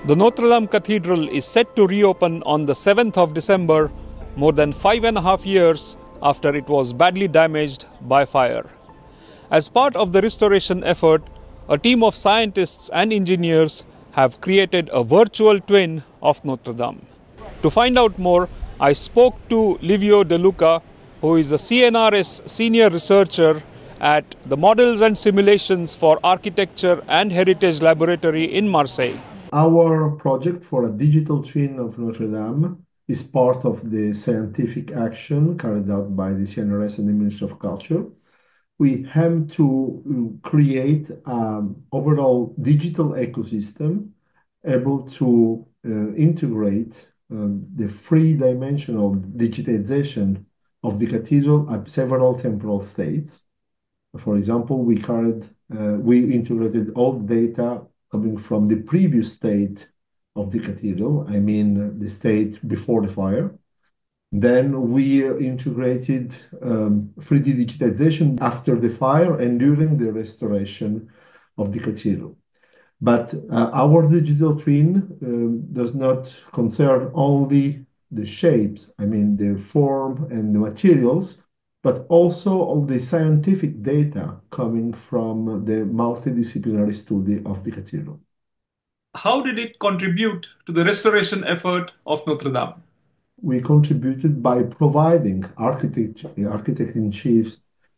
The Notre-Dame Cathedral is set to reopen on the 7th of December, more than 5.5 years after it was badly damaged by fire. As part of the restoration effort, a team of scientists and engineers have created a virtual twin of Notre-Dame. To find out more, I spoke to Livio De Luca, who is a CNRS senior researcher at the Models and Simulations for Architecture and Heritage Laboratory in Marseille. Our project for a digital twin of Notre Dame is part of the scientific action carried out by the CNRS and the Ministry of Culture. We aim to create an overall digital ecosystem able to integrate the three-dimensional digitization of the cathedral at several temporal states. For example, we integrated all data coming from the previous state of the cathedral, I mean the state before the fire. Then we integrated 3D digitization after the fire and during the restoration of the cathedral. But our digital twin does not concern only the shapes, I mean the form and the materials, but also all the scientific data coming from the multidisciplinary study of the cathedral. How did it contribute to the restoration effort of Notre-Dame? We contributed by providing architect-in-chief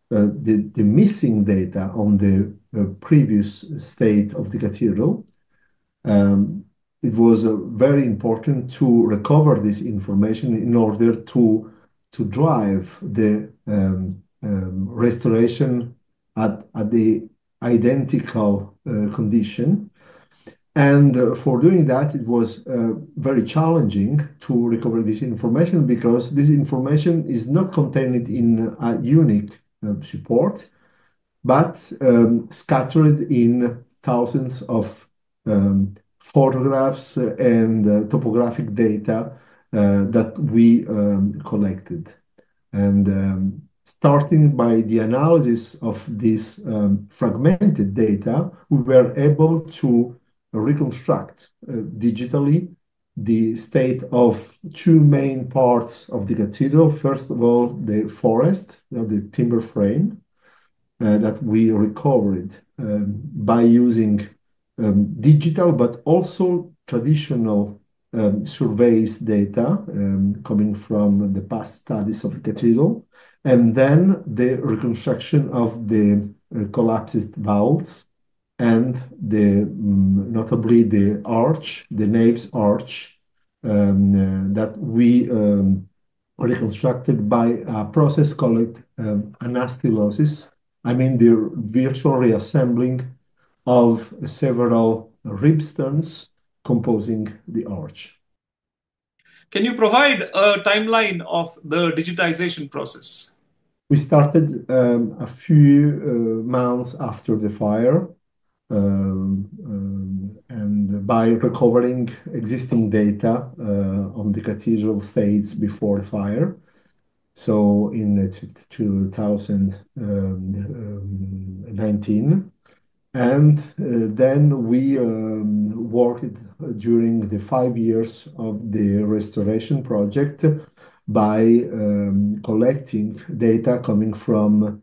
the missing data on the previous state of the cathedral. It was very important to recover this information in order to drive the restoration at the identical condition. And for doing that, it was very challenging to recover this information because this information is not contained in a unique support, but scattered in thousands of photographs and topographic data that we collected. And starting by the analysis of this fragmented data, we were able to reconstruct digitally the state of two main parts of the cathedral. First of all, the forest, the timber frame that we recovered by using digital but also traditional surveys data coming from the past studies of the cathedral, and then the reconstruction of the collapsed vaults and notably the arch, the nave's arch, that we reconstructed by a process called anastylosis. I mean the virtual reassembling of several ribstones composing the arch. Can you provide a timeline of the digitization process? We started a few months after the fire, and by recovering existing data on the cathedral states before the fire. So in 2019, and then we worked during the 5 years of the restoration project by collecting data coming from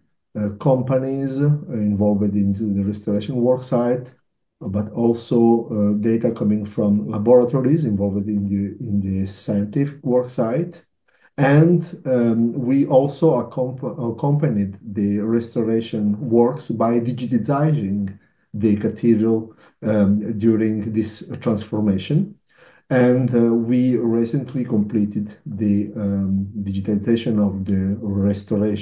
companies involved into the restoration worksite, but also data coming from laboratories involved in the scientific worksite. And we also accompanied the restoration works by digitizing the cathedral during this transformation. And we recently completed the digitization of the restored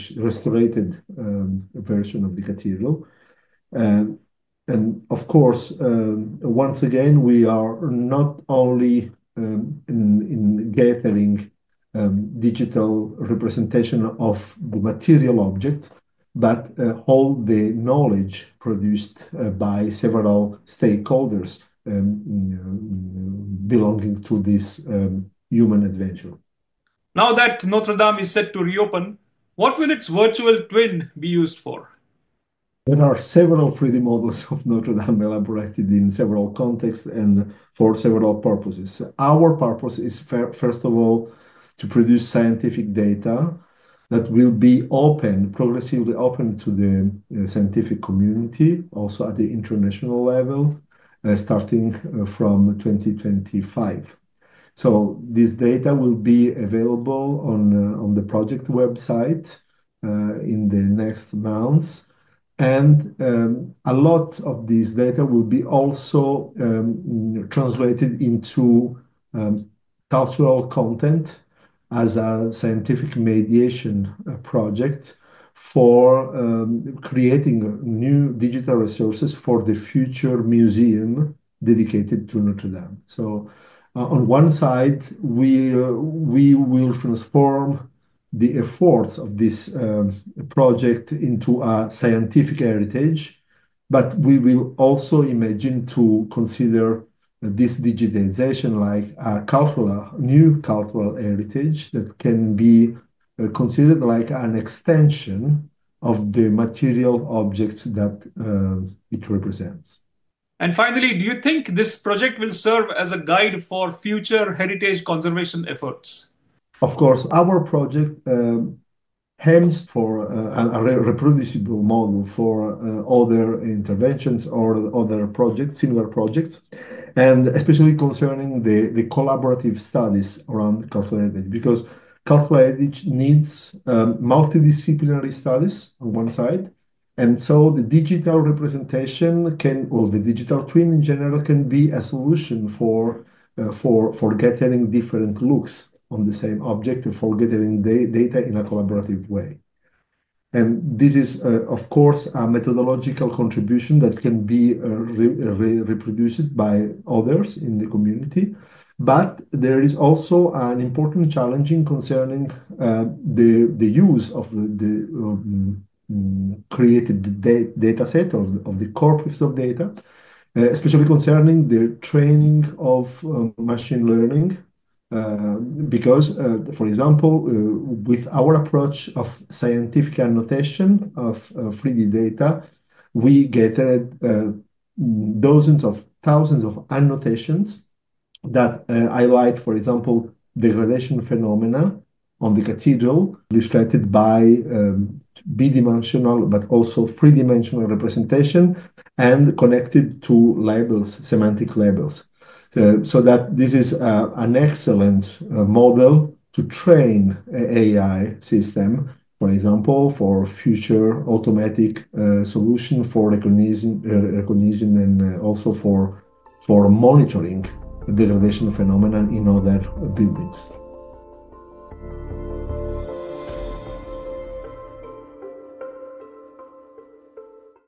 version of the cathedral. And of course, once again, we are not only in gathering digital representation of the material object, but all the knowledge produced by several stakeholders belonging to this human adventure. Now that Notre Dame is set to reopen, what will its virtual twin be used for? There are several 3D models of Notre-Dame elaborated in several contexts and for several purposes. Our purpose is, first of all, to produce scientific data that will be open, progressively open to the scientific community, also at the international level, starting from 2025. So this data will be available on the project website in the next months. And a lot of this data will be also translated into cultural content as a scientific mediation project for creating new digital resources for the future museum dedicated to Notre Dame. So on one side, we will transform the efforts of this project into a scientific heritage, but we will also imagine to consider this digitization like a new cultural heritage that can be considered like an extension of the material objects that it represents. And finally, do you think this project will serve as a guide for future heritage conservation efforts? Of course, our project aims for a reproducible model for other interventions or other projects, similar projects, and especially concerning the collaborative studies around cultural heritage, because cultural heritage needs multidisciplinary studies on one side, and so the digital representation can, or the digital twin in general, can be a solution for getting different looks on the same object and for gathering data in a collaborative way. And this is, of course, a methodological contribution that can be reproduced by others in the community. But there is also an important challenge in concerning the use of the created data set of the corpus of data, especially concerning the training of machine learning. Because, for example, with our approach of scientific annotation of 3D data, we gathered dozens of thousands of annotations that highlight, for example, degradation phenomena on the cathedral, illustrated by bidimensional but also three-dimensional representation and connected to labels, semantic labels. So that this is an excellent model to train an AI system, for example, for future automatic solution for recognition and also for monitoring degradation phenomenon in other buildings.